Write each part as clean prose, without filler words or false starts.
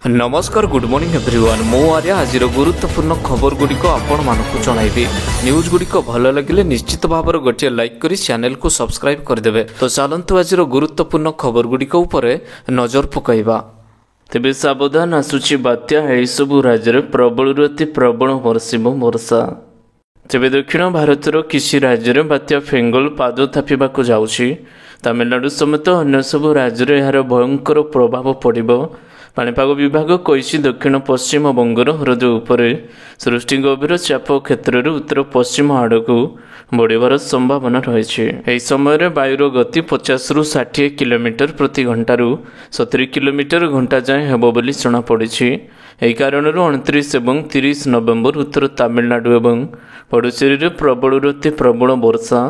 नमस्कार good morning everyone मो आर्य आज गुरुत्वपूर्ण खबर गुड़िक आपण मानक जनइबी न्यूज गुड़िक भल लगे निश्चित भाव गोटे लाइक करी चैनल को सब्सक्राइब करदे। तो चलतु आज गुरुत्वपूर्ण खबर गुड़िक नजर पकईवा। तेबे सावधान आसुची बात्या सबू राज्य प्रबल अति प्रबल बरसिब वर्षा। तेबे दक्षिण भारतर किसी राज्य बात्या फेंगल पाद थापिबाकु जाउछि। तमिलनाडु समेत अन्य सबू राज्य यार भयंकर प्रभाव पड़िबो। पाणीपाग विभाग कही दक्षिण पश्चिम बंगर हृद उपरे सृष्टि गभीर चाप क्षेत्र उत्तर पश्चिम आड़कू बढ़िबार संभावना रही। यह समय वायुर गति 50 ରୁ 60 किलोमीटर प्रति घंटारू 70 किलोमीटर घंटा जाए हेब बोली जनापड़ी। यही कारण 29 और 30 नवेम्बर उत्तर तमिलनाडु और पुडुचेरी प्रबल अति प्रबल वर्षा।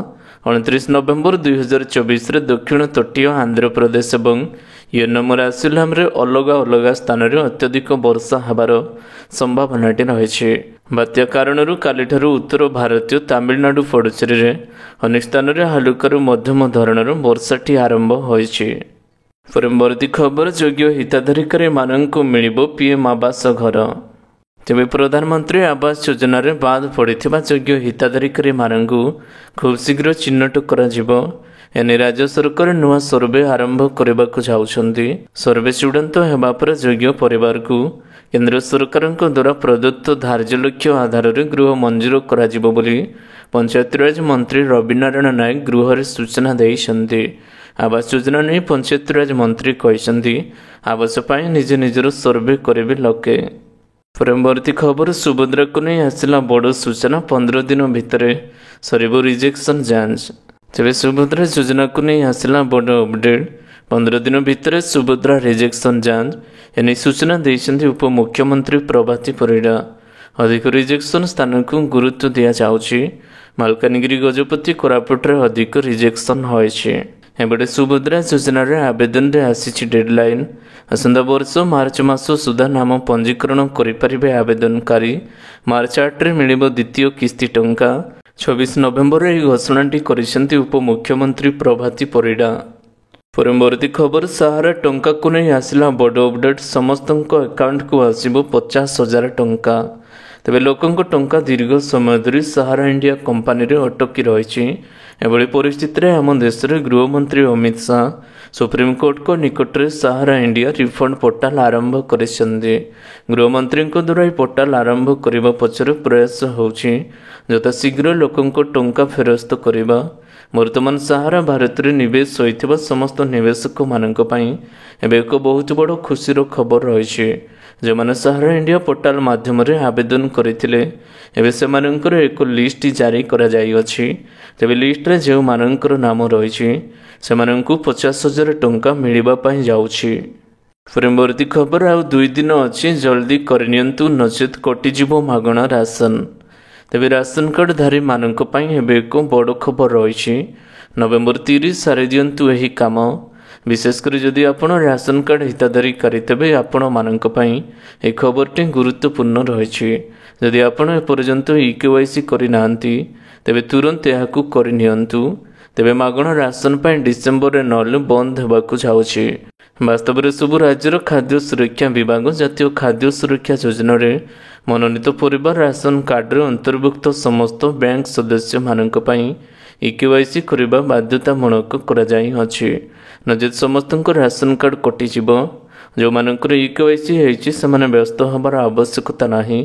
29 नवेम्बर 2024 दक्षिण तटीय आंध्र प्रदेश और यनम राशिलाम अलग अलग स्थान में अत्यधिक वर्षा हबार संभावना रही। बात्या कारण काली उत्तर भारतीय तमिलनाडु पुडुचेरी अनेक स्थान में हालुकार मध्यम धरणर वर्षाटी आरंभ होइछि। परवर्ती खबर योग्य हिताधिकारी मानक मिलिबो पीएम आवास घर। तेबे प्रधानमंत्री आवास योजना रे बाद पड़िथिबा योग्य हिताधिकारी मानक खूब शीघ्र चिन्हट कराजिबो। एने राज्य सरकार नुआ सर्वे आरंभ करने को जाउछंती। सर्वे चूड़ांत हेबा पर योग्य परिवार को केंद्र सरकार द्वारा प्रदत्त धार्य लक्ष्य आधार में गृह मंजूर कराजिबो बोली पंचायतीराज मंत्री रविनारायण नायक गृह सूचना देइछंती। आवास योजना नहीं पंचायतीराज मंत्री कहते आवास पाई निज निजर सर्वे करेंगे लोके। परवर्ती खबर सुभद्रा को नहीं आसला बड़ सूचना 15 दिन भितर सरिबो रिजेक्शन जांच। तेरे सुभद्रा योजना को नहीं आसला बड़ अपडेट 15 दिन भितर सुभद्रा रिजेक्शन जांच एने सूचना देइछंती उप मुख्यमंत्री प्रभाती परिड़ा। अधिक रिजेक्शन स्थान को गुरुत्व दिया जाउछि। मालकानगिरी गजपति कोरापुट रे अधिक रिजेक्शन होइछि। एबडे सुभद्रा योजना रे आवेदन रे आसीछि डेडलाइन। आसंता वर्ष मार्च मास सुधा नाम पंजीकरण करि परिबे आवेदनकारी। मार्च 8 रे मिलिबो द्वितीय किस्ती टंका। 26 नवेम्बर यह घोषणाटी करिसेंती उप मुख्यमंत्री प्रभाती परिड़ा। परवर्ती खबर सहारा टंका को नहीं आसला बड़ अपडेट। समस्त अकाउंट को आसिबो 50,000 टंका। तेबे लोकंक टंका दीर्घ समय धरी सहारा इंडिया कंपानी रे अटकी रही। एभली परिस्थिति आम देश में गृहमंत्री अमित शाह सुप्रीमकोर्ट को निकट में सहारा इंडिया रिफंड पोर्टाल आरंभ करिसेंती। गृहमंत्री द्वारा पोर्टाल आरंभ करने पछर प्रयास होउछि जथा शीघ्र लोकंक टंका फेरस्त करबा। वर्तमान सहारा भारत में निवेश होइथिबा समस्त निवेशक मानक पई एबे एक बहुत बड़ खुशीर खबर रही। जो माने सहारा इंडिया पोर्टाल माध्यम रे आवेदन करथिले एबे सेमानकर एक लिस्ट जारी करा जाई अछि। तेबे लिस्ट रे जो मानकर नाम रही सेमानंकु 50,000 टंका मिलिबा पई जाउछि। परवर्ती खबर आ 2 दिन अछि जल्दी करनियंतु नचेत कटिजिबो मागणा राशन। तेबे राशन कार्ड धारी मानक पई एबे एक बड़ खबर रही। नवेम्बर 30 सारी दियंतु एही काम। विशेषकर जदि आपण राशन कार्ड हिताधिकारी तेबे आपण मानक पई ए खबरटी गुरुत्वपूर्ण रही। जदि आपण एपर्यंत इकेवाईसी करि नांती तेबे तुरंत याकू करि नियंतु। तेबे मागण राशन पई डिसेंबर 9 बंद हेबाकू जाउछि। वास्तव में सबु राज्यर खाद्य सुरक्षा विभाग जातीय खाद्य सुरक्षा योजना रे मनोनीत परिवार राशन कार्ड रे अंतर्भुक्त समस्त बैंक सदस्य मानक पई इकेवाईसी करबा बाध्यतामूलक करा जाई अछि। नचेत समस्त राशन कार्ड कटिजिबो। जो मानकर इकेवाईसी हेछि सेमाने व्यस्त हबार आवश्यकता नाही।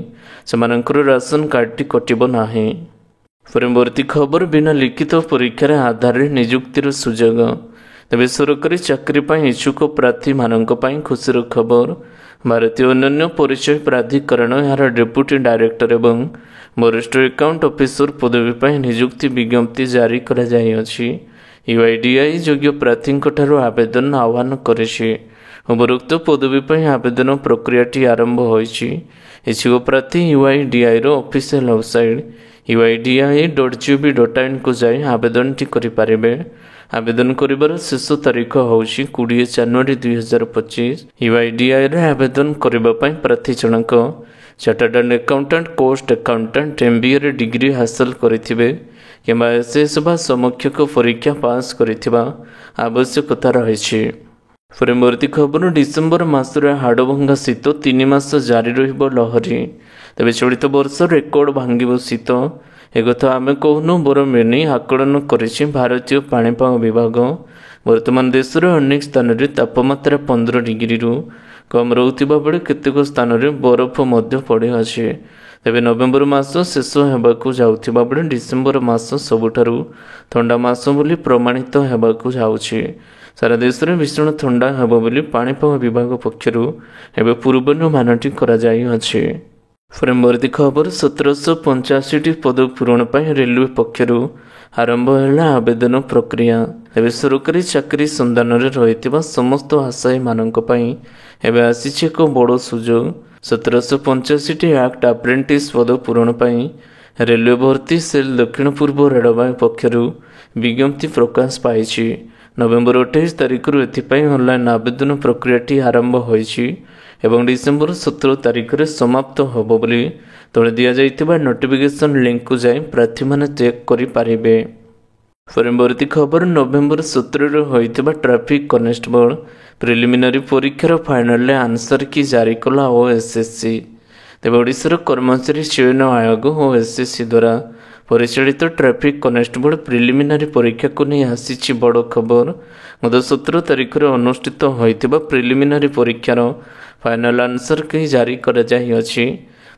सेमानकर राशन कार्डटी कटिबो नाही। परवर्ती खबर बिना लिखित परीक्षार आधार नियुक्तिर सुजोग। तेबे सरकारी चाकरी पाई इच्छुक प्रार्थी मानक पाई खुशीर खबर। भारतीय अनन्य परिचय प्राधिकरण यार डेप्यूटी डायरेक्टर एवं वरिष्ठ अकाउंट ऑफिसर पदवी पाई नियुक्ति विज्ञप्ति जारी करा जाई अछि। यूआईडीआई योग्य प्रार्थी ठारू आवेदन आह्वान करिछि। उपरोक्त पदवी पाई आवेदन प्रक्रियाटी आरंभ होइछि। इच्छुक प्रार्थी यूआईडीआई रो ऑफिशियल वेबसाइट uidi.gov.in को जाई आवेदनटी करि पारिबे। आवेदन करिबार शेष तारीख होउछि 20 जनवरी 2025। यूआईडीआई रे आवेदन करिबा पई प्रार्थी जनक chartered accountant cost accountant MBA रे डिग्री हासिल करिथिबे किंबा एसएस बा समकक्ष परीक्षा पास करिथिबा आवश्यकता रहिछि। ପରବର୍ତ୍ତୀ ଖବର ଡିସେମ୍ବର ମାସରେ ହାଡ଼ଭଙ୍ଗା ଶୀତ 3 ମାସ ଜାରି ରହିବ ଲହରୀ। ତେବେ ଚଳିତ ବର୍ଷ ରେକର୍ଡ ଭାଙ୍ଗିବ ଶୀତ, ଏକଥା ଆମେ କହୁନୁ ବରଂ ଏନେଇ ଆକଳନ କରିଛି ଭାରତୀୟ ପାଣିପାଗ ବିଭାଗ। ବର୍ତ୍ତମାନ ଦେଶର ଅନେକ ସ୍ଥାନରେ ତାପମାତ୍ରା 15 ଡିଗ୍ରୀରୁ କମ୍ ରହୁଥିବା ବେଳେ କେତେକ ସ୍ଥାନରେ ବରଫ ମଧ୍ୟ ପଡ଼ିଅଛି। ତେବେ ନଭେମ୍ବର ମାସ ଶେଷ ହେବାକୁ ଯାଉଥିବା ବେଳେ ଡିସେମ୍ବର ମାସ ସବୁଠାରୁ ଥଣ୍ଡା ମାସ ବୋଲି ପ୍ରମାଣିତ ହେବାକୁ ଯାଉଛି। ସାରା ଦେଶରେ ଭୀଷଣ ଥଣ୍ଡା ହେବ ବୋଲି ପାଣିପାଗ ବିଭାଗ ପକ୍ଷରୁ ଏବେ ପୂର୍ବାନୁମାନଟି କରାଯାଇଅଛି। ପରବର୍ତ୍ତୀ ଖବର 1785ଟି ପଦ ପୂରଣ ପାଇଁ ରେଲୱେ ପକ୍ଷରୁ ଆରମ୍ଭ ହେଲା ଆବେଦନ ପ୍ରକ୍ରିୟା। ଏବେ ସରକାରୀ ଚାକିରି ସନ୍ଧାନରେ ରହିଥିବା ସମସ୍ତ ଆଶାୟୀମାନଙ୍କ ପାଇଁ ଏବେ ଆସିଛି ଏକ ବଡ଼ ସୁଯୋଗ। 1785ଟି ଆକ୍ଟ ଆପ୍ରେଣ୍ଟିସ୍ ପଦ ପୂରଣ ପାଇଁ ରେଲୱେ ଭର୍ତ୍ତି ସେଲ୍ ଦକ୍ଷିଣ ପୂର୍ବ ରେଳବାଇ ପକ୍ଷରୁ ବିଜ୍ଞପ୍ତି ପ୍ରକାଶ ପାଇଛି। ନଭେମ୍ବର 28 ତାରିଖରୁ ଏଥିପାଇଁ ଅନଲାଇନ୍ ଆବେଦନ ପ୍ରକ୍ରିୟାଟି ଆରମ୍ଭ ହୋଇଛି ଏବଂ ଡିସେମ୍ବର 17 ତାରିଖରେ ସମାପ୍ତ ହେବ ବୋଲି ତଳେ ଦିଆଯାଇଥିବା ନୋଟିଫିକେସନ୍ ଲିଙ୍କକୁ ଯାଇ ପ୍ରାର୍ଥୀମାନେ ଚେକ୍ କରିପାରିବେ। ପରବର୍ତ୍ତୀ ଖବର ନଭେମ୍ବର 17ରେ ହୋଇଥିବା ଟ୍ରାଫିକ୍ କନେଷ୍ଟବଳ ପ୍ରିଲିମିନାରୀ ପରୀକ୍ଷାର ଫାଇନାଲରେ ଆନ୍ସର କି ଜାରି କଲା ଓଏସ୍ଏସ୍ସି। ତେବେ ଓଡ଼ିଶାର କର୍ମଚାରୀ ଚୟନ ଆୟୋଗ ଓ ଏସ୍ଏସ୍ସି ଦ୍ୱାରା ପରିଚାଳିତ ଟ୍ରାଫିକ୍ କନେଷ୍ଟବଳ ପ୍ରିଲିମିନାରୀ ପରୀକ୍ଷାକୁ ନେଇ ଆସିଛି ବଡ଼ ଖବର। ଗତ 17 ତାରିଖରେ ଅନୁଷ୍ଠିତ ହୋଇଥିବା ପ୍ରିଲିମିନାରୀ ପରୀକ୍ଷାର ଫାଇନାଲ ଆନ୍ସର କି ଜାରି କରାଯାଇଅଛି।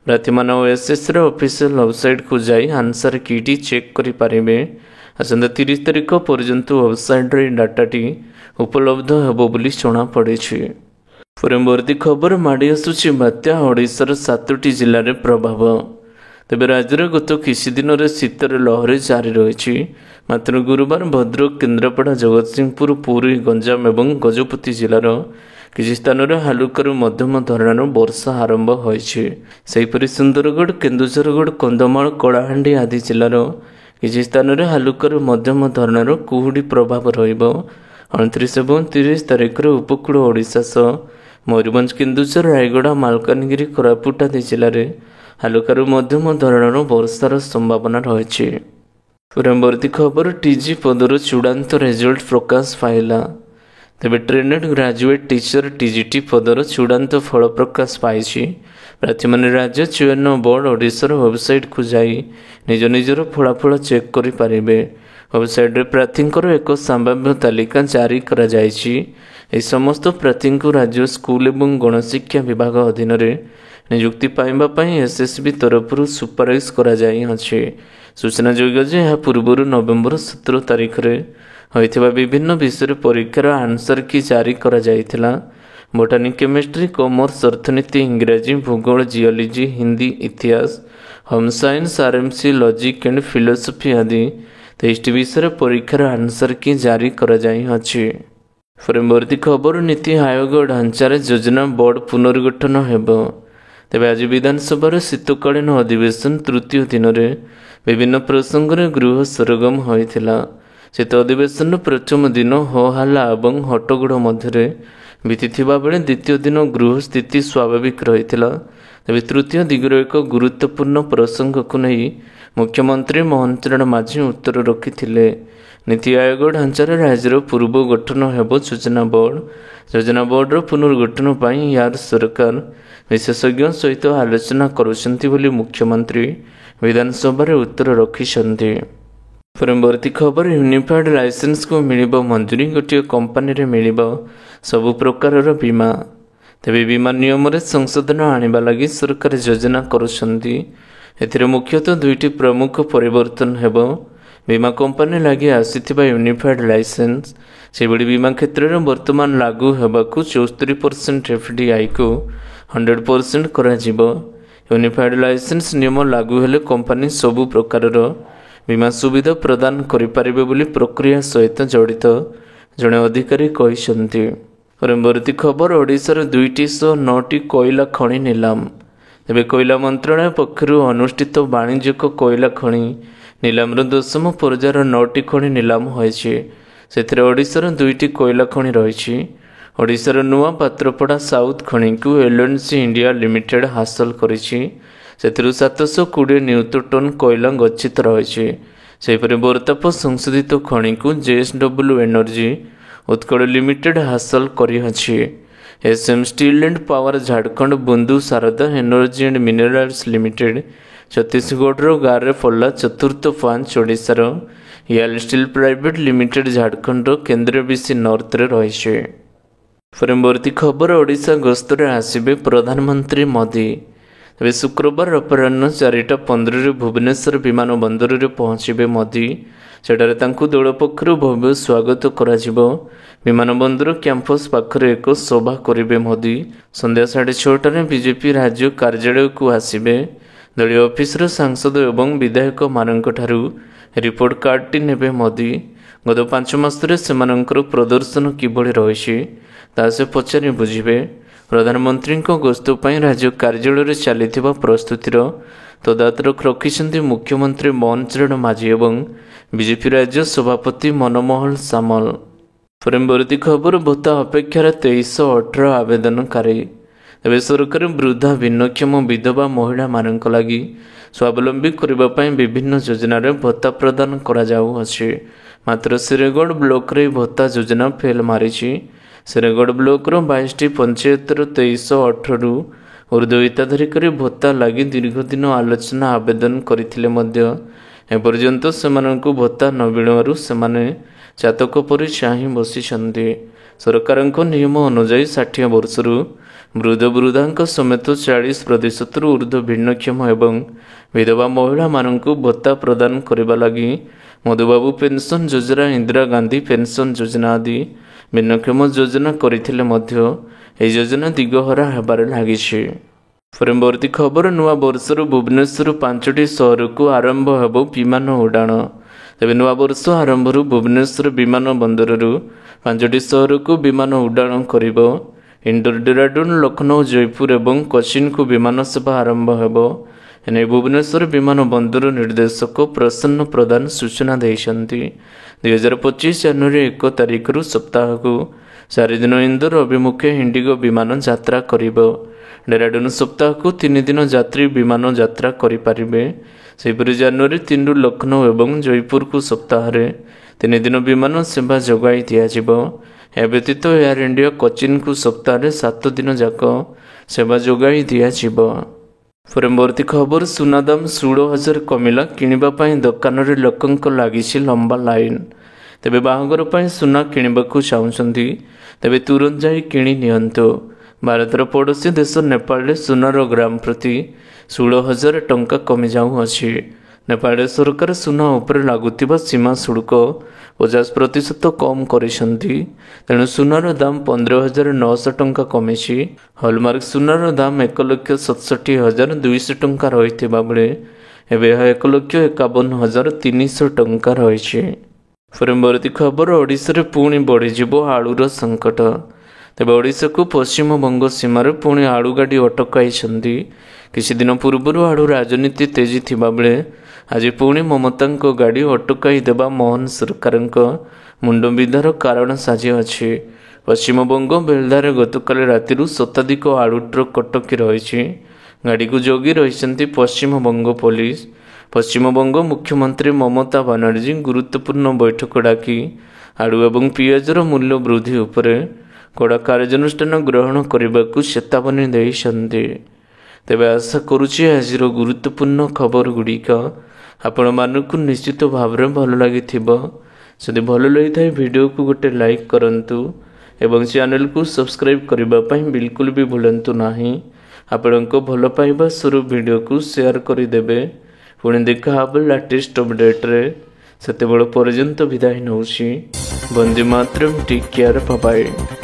ପ୍ରାର୍ଥୀମାନେ ଓଏସ୍ଏସ୍ସିର ଅଫିସିଆଲ ୱେବସାଇଟ୍କୁ ଯାଇ ଆନ୍ସର କିଟି ଚେକ୍ କରିପାରିବେ। ଆସନ୍ତା 30 ତାରିଖ ପର୍ଯ୍ୟନ୍ତ ୱେବସାଇଟ୍ରେ ଡାଟାଟି ଉପଲବ୍ଧ ହେବ ବୋଲି ଜଣାପଡ଼ିଛି। ପରବର୍ତ୍ତୀ ଖବର ମାଡ଼ି ଆସୁଛି ବାତ୍ୟା ଓଡ଼ିଶାର 7ଟି ଜିଲ୍ଲାରେ ପ୍ରଭାବ। ତେବେ ରାଜ୍ୟରେ ଗତ କିଛି ଦିନରେ ଶୀତର ଲହରୀ ଜାରି ରହିଛି। ମାତ୍ର ଗୁରୁବାର ଭଦ୍ରକ, କେନ୍ଦ୍ରାପଡ଼ା, ଜଗତସିଂହପୁର, ପୁରୀ, ଗଞ୍ଜାମ ଏବଂ ଗଜପତି ଜିଲ୍ଲାର କିଛି ସ୍ଥାନରେ ହାଲୁକାରୁ ମଧ୍ୟମ ଧରଣର ବର୍ଷା ଆରମ୍ଭ ହୋଇଛି। ସେହିପରି ସୁନ୍ଦରଗଡ଼, କେନ୍ଦୁଝରଗଡ଼, କନ୍ଧମାଳ, କଳାହାଣ୍ଡି ଆଦି ଜିଲ୍ଲାର କିଛି ସ୍ଥାନରେ ହାଲୁକାରୁ ମଧ୍ୟମ ଧରଣର କୁହୁଡ଼ି ପ୍ରଭାବ ରହିବ। 29 ଏବଂ 30 ତାରିଖରେ ଉପକୂଳ ଓଡ଼ିଶା ସହ ମୟୂରଭଞ୍ଜ, କେନ୍ଦୁଝର, ରାୟଗଡ଼ା, ମାଲକାନଗିରି, କୋରାପୁଟ ଆଦି ଜିଲ୍ଲାରେ ହାଲୁକାରୁ ମଧ୍ୟମ ଧରଣର ବର୍ଷାର ସମ୍ଭାବନା ରହିଛି। ପରବର୍ତ୍ତୀ ଖବର ଟିଜି ପଦର ଚୂଡ଼ାନ୍ତ ରେଜଲ୍ଟ ପ୍ରକାଶ ପାଇଲା। ତେବେ ଟ୍ରେନେଡ୍ ଗ୍ରାଜୁଏଟ୍ ଟିଚର ଟିଜିଟି ପଦର ଚୂଡ଼ାନ୍ତ ଫଳ ପ୍ରକାଶ ପାଇଛି। ପ୍ରାର୍ଥୀମାନେ ରାଜ୍ୟ ଚୟନ ବୋର୍ଡ ଓଡ଼ିଶାର ୱେବସାଇଟ୍କୁ ଯାଇ ନିଜ ନିଜର ଫଳାଫଳ ଚେକ୍ କରିପାରିବେ। ୱେବସାଇଟ୍ରେ ପ୍ରାର୍ଥୀଙ୍କର ଏକ ସମ୍ଭାବ୍ୟ ତାଲିକା ଜାରି କରାଯାଇଛି। ଏହି ସମସ୍ତ ପ୍ରାର୍ଥୀଙ୍କୁ ରାଜ୍ୟ ସ୍କୁଲ ଏବଂ ଗଣଶିକ୍ଷା ବିଭାଗ ଅଧୀନରେ ନିଯୁକ୍ତି ପାଇବା ପାଇଁ ଏସ୍ଏସ୍ବି ତରଫରୁ ସୁପାରିଶ କରାଯାଇଅଛି। ସୂଚନାଯୋଗ୍ୟ ଯେ ଏହା ପୂର୍ବରୁ ନଭେମ୍ବର 17 ତାରିଖରେ ହୋଇଥିବା ବିଭିନ୍ନ ବିଷୟରେ ପରୀକ୍ଷାର ଆନ୍ସର କି ଜାରି କରାଯାଇଥିଲା। ବୋଟାନି, କେମିଷ୍ଟ୍ରି, କମର୍ସ, ଅର୍ଥନୀତି, ଇଂରାଜୀ, ଭୂଗୋଳ, ଜିଓଲୋଜି, ହିନ୍ଦୀ, ଇତିହାସ, home science, RMC, logic and philosophy ଆଦି 23ଟି ବିଷୟରେ ପରୀକ୍ଷାର ଆନ୍ସର କି ଜାରି କରାଯାଇଅଛି। ପରବର୍ତ୍ତୀ ଖବର ନୀତି ଆୟୋଗ ଢାଞ୍ଚାରେ ଯୋଜନା ବୋର୍ଡ ପୁନର୍ଗଠନ ହେବ। ତେବେ ଆଜି ବିଧାନସଭାର ଶୀତକାଳୀନ ଅଧିବେଶନ ତୃତୀୟ ଦିନରେ ବିଭିନ୍ନ ପ୍ରସଙ୍ଗରେ ଗୃହ ସରଗରମ ହୋଇଥିଲା। ଶୀତ ଅଧିବେଶନର ପ୍ରଥମ ଦିନ ହୋହାଲ୍ଲା ଏବଂ ହଟ୍ଟଗୋଳ ମଧ୍ୟରେ ବିତିଥିବା ବେଳେ ଦ୍ୱିତୀୟ ଦିନ ଗୃହ ସ୍ଥିତି ସ୍ୱାଭାବିକ ରହିଥିଲା। ତେବେ ତୃତୀୟ ଦିଗର ଏକ ଗୁରୁତ୍ୱପୂର୍ଣ୍ଣ ପ୍ରସଙ୍ଗକୁ ନେଇ ମୁଖ୍ୟମନ୍ତ୍ରୀ ମୋହନ ଚରଣ ମାଝୀ ଉତ୍ତର ରଖିଥିଲେ। ନୀତି ଆୟୋଗ ଢାଞ୍ଚାରେ ରାଜ୍ୟର ପୂର୍ବ ଗଠନ ହେବ ଯୋଜନା ବୋର୍ଡ। ଯୋଜନା ବୋର୍ଡର ପୁନର୍ଗଠନ ପାଇଁ ୟାର ସରକାର ବିଶେଷଜ୍ଞ ସହିତ ଆଲୋଚନା କରୁଛନ୍ତି ବୋଲି ମୁଖ୍ୟମନ୍ତ୍ରୀ ବିଧାନସଭାରେ ଉତ୍ତର ରଖିଛନ୍ତି। ପରବର୍ତ୍ତୀ ଖବର ୟୁନିଫାଏଡ୍ ଲାଇସେନ୍ସକୁ ମିଳିବ ମଞ୍ଜୁରୀ। ଗୋଟିଏ କମ୍ପାନୀରେ ମିଳିବ ସବୁ ପ୍ରକାରର ବୀମା। ତେବେ ବୀମା ନିୟମରେ ସଂଶୋଧନ ଆଣିବା ଲାଗି ସରକାର ଯୋଜନା କରୁଛନ୍ତି। ଏଥିରେ ମୁଖ୍ୟତଃ 2ଟି ପ୍ରମୁଖ ପରିବର୍ତ୍ତନ ହେବ। ବୀମା କମ୍ପାନୀ ଲାଗି ଆସିଥିବା ୟୁନିଫାଏଡ୍ ଲାଇସେନ୍ସ ସେଭଳି ବୀମା କ୍ଷେତ୍ରରେ ବର୍ତ୍ତମାନ ଲାଗୁ ହେବାକୁ 74% ଏଫ୍ଡିଆଇକୁ 100% କରାଯିବ। ୟୁନିଫାଏଡ୍ ଲାଇସେନ୍ସ ନିୟମ ଲାଗୁ ହେଲେ କମ୍ପାନୀ ସବୁ ପ୍ରକାରର ବୀମା ସୁବିଧା ପ୍ରଦାନ କରିପାରିବେ ବୋଲି ପ୍ରକ୍ରିୟା ସହିତ ଜଡ଼ିତ ଜଣେ ଅଧିକାରୀ କହିଛନ୍ତି। ପରବର୍ତ୍ତୀ ଖବର ଓଡ଼ିଶାର 2ଟି ସହ 9ଟି କୋଇଲା ଖଣି ନିଲାମ। ତେବେ କୋଇଲା ମନ୍ତ୍ରଣାଳୟ ପକ୍ଷରୁ ଅନୁଷ୍ଠିତ ବାଣିଜ୍ୟିକ କୋଇଲା ଖଣି ନିଲାମର 10ମ ପର୍ଯ୍ୟାୟର 9ଟି ଖଣି ନିଲାମ ହୋଇଛି। ସେଥିରେ ଓଡ଼ିଶାର 2ଟି କୋଇଲା ଖଣି ରହିଛି। ଓଡ଼ିଶାର ନୂଆ ପାତ୍ରପଡ଼ା ସାଉଥ୍ ଖଣିକୁ ଏଲ୍&ସି ଇଣ୍ଡିଆ ଲିମିଟେଡ୍ ହାସଲ କରିଛି। ସେଥିରୁ 720 ନିୟୁତ ଟନ୍ କୋଇଲା ଗଚ୍ଛିତ ରହିଛି। ସେହିପରି ବୋରତାପ ସଂଶୋଧିତ ଖଣିକୁ ଜେଏସ୍ଡବ୍ଲ୍ୟୁ ଏନର୍ଜି उत्कल लिमिटेड हासिल करिअछि। SM steel and power Jharkhand Bundu Sharda energy and minerals limited Chhattisgarh Gare Palla चतुर्थ पांच ओडिशार याल स्टील प्राइवेट लिमिटेड झारखंड केंद्र बीसी नॉर्थ रे रहिছে। परवर्ती खबर ओडिशा गस्तरे आसिबे प्रधानमंत्री मोदी। तेज शुक्रवार अपराह्न 4:15 भुवनेश्वर विमान बंदर रे पहुंचे मोदी। सेठारे तांकु दल पक्षरु भव्य स्वागत कराजिबो। विमान बंदर कैंपस पाखरे एक सभा करिवे मोदी। संध्या 6:30 बीजेपी राज्य कार्यालय को आसिबे। दलीय ऑफिसर सांसद एवं विधायक मानक ठारू रिपोर्ट कार्डटी नेबे मोदी। गत 5 मासरे सेमानंकर प्रदर्शन किभଳି रहिछि ता से पचारि बुझिबे। प्रधानमंत्री गस्त पर राज्य कार्यालय चली प्रस्तुतिर तदारख रखिंट मुख्यमंत्री मोहन चरण माझी एवं बीजेपी राज्य सभापति मनमोहन सामल। परवर्ती खबर भत्ता अपेक्षार 2318 आवेदनकारी। तेज सरकार वृद्धा भिन्नक्षम विधवा महिला मानक लगी स्वावलंबी करने विभिन्न योजन भत्ता प्रदान कराଯାଉଛି। मात्र सिरेगढ़ ब्लॉक रे भत्ता योजना फेल मारी। सिरेगढ़ ब्लॉक 22टी पंचायतर 2318 ऊर्ध्व हिताधिकारी भत्ता लगी दीर्घ दिन आलोचना आवेदन करथिले मध्य एपर्यंत सेमानंकु भत्ता न मिलवारु सेमाने चातक परि चाहि बसिछन्ति। सरकारଙ୍କ नियम अनुसार 60 वर्षरु वृद्ध वृद्धांक समेत 40% ऊर्ध्व भिन्नक्षम एवं विधवा महिला मानंकु भत्ता प्रदान करबा लगी मधुबाबू पेंशन योजना, इंदिरा गांधी पेंशन योजना आदि भिन्नक्षम योजना करथिले मध्य एही योजना दिगहरा हेबार लागिछि। परवर्ती खबर नुआ वर्षर भुवनेश्वर 5टी सहर को आरंभ हेबो विमान उड़ाण। तेज नुआ वर्ष आरंभ भुवनेश्वर विमान बंदर 5टी सहर को विमान उड़ाण करिबो। इंडोर, डेराडून, लखनऊ, जयपुर एवं कोचिन को विमान सेवा आरंभ हेबो। एने भुवनेश्वर विमान बंदर निर्देशक प्रसन्न प्रधान सूचना देइछन्ति। 2025 जनवरी 1 तारिख सप्ताह को 4 दिन इंदोर अभिमुखे इंडिगो विमान यात्रा करिबो। डेराडून सप्ताह को 3 दिन यात्री विमान यात्रा करिपारिबे। सेहिपरि जनवरी 3 रु लखनऊ एवं जयपुर को सप्ताह 3 दिन विमान सेवा जोगाई दियाजिबो। या व्यतीत एयर इंडिया कोचिन को सप्ताह 7 दिन जाक सेवा जोगाई दियाजिबो। परवर्ती खबर सुना दाम 16,000 कमिला किनिबा पई दुकान रे लोकंक लागिछि लंबा लाइन। तेबे बाहागर पई सुना किनिबाकू चाहुछन्ती तेबे तुरंत जाई किनि नियंतो। भारतर पड़ोसी देश नेपाल रे सुनार ग्राम प्रति 16,000 टंका कमी जाउअछि। नेपाल सरकार सुना उपर लागुतिबा सीमा शुल्क 50% कम करिसन्ती। तेणु सुनार दाम 15,900 टंका कमिछि। हॉलमार्क सुनार दाम 1,67,200 टंका रहिथिबा बेले एबे 1,51,300 टंका रहिछि। परवर्ती खबर ओडिशा रे पुणी बढ़िजिबो आलूर संकट। तेबे ओडिशा को पश्चिमबंग सीमार पुणी आलू गाड़ी अटकाइछन्ती। किछि दिन पूर्व आलू राजनीति तेजी थिबा बेले आज पुणी ममतांको गाड़ी अटकाई देबा मोहन सरकारंक मुंडबिधार कारण साजिअछि। पश्चिमबंग बेलदारे गतकाल रातिरु शताधिक आलू ट्रक अटकी रहिछि। गाड़ी को जगी रहिसन्ती पश्चिमबंग पुलिस। पश्चिमबंग मुख्यमंत्री ममता बनर्जी गुरुत्वपूर्ण बैठक डाकी आलू एवं पियाजर मूल्य वृद्धि उपरे कड़ा कार्यानुष्ठान ग्रहण करने को चेतावनी देइछन्ति। तेबे आशा करुछि आजिर गुरुत्वपूर्ण खबर गुड़िक आपण मानकु निश्चित भाव में भल लगी। जदि भल लगी वीडियो को गोटे लाइक करंतु एवं चैनल को सब्सक्राइब करने बिल्कुल भी भूलंतु नाही। आपणको भल पाइबा स्वरूप वीडियो को शेयर करदेवे। पुणी देखा लेटेस्ट अपडेट रे। सेतेबेଳ पर्यंत विदाय नौछि। Vande Mataram. Take care. Bye bye.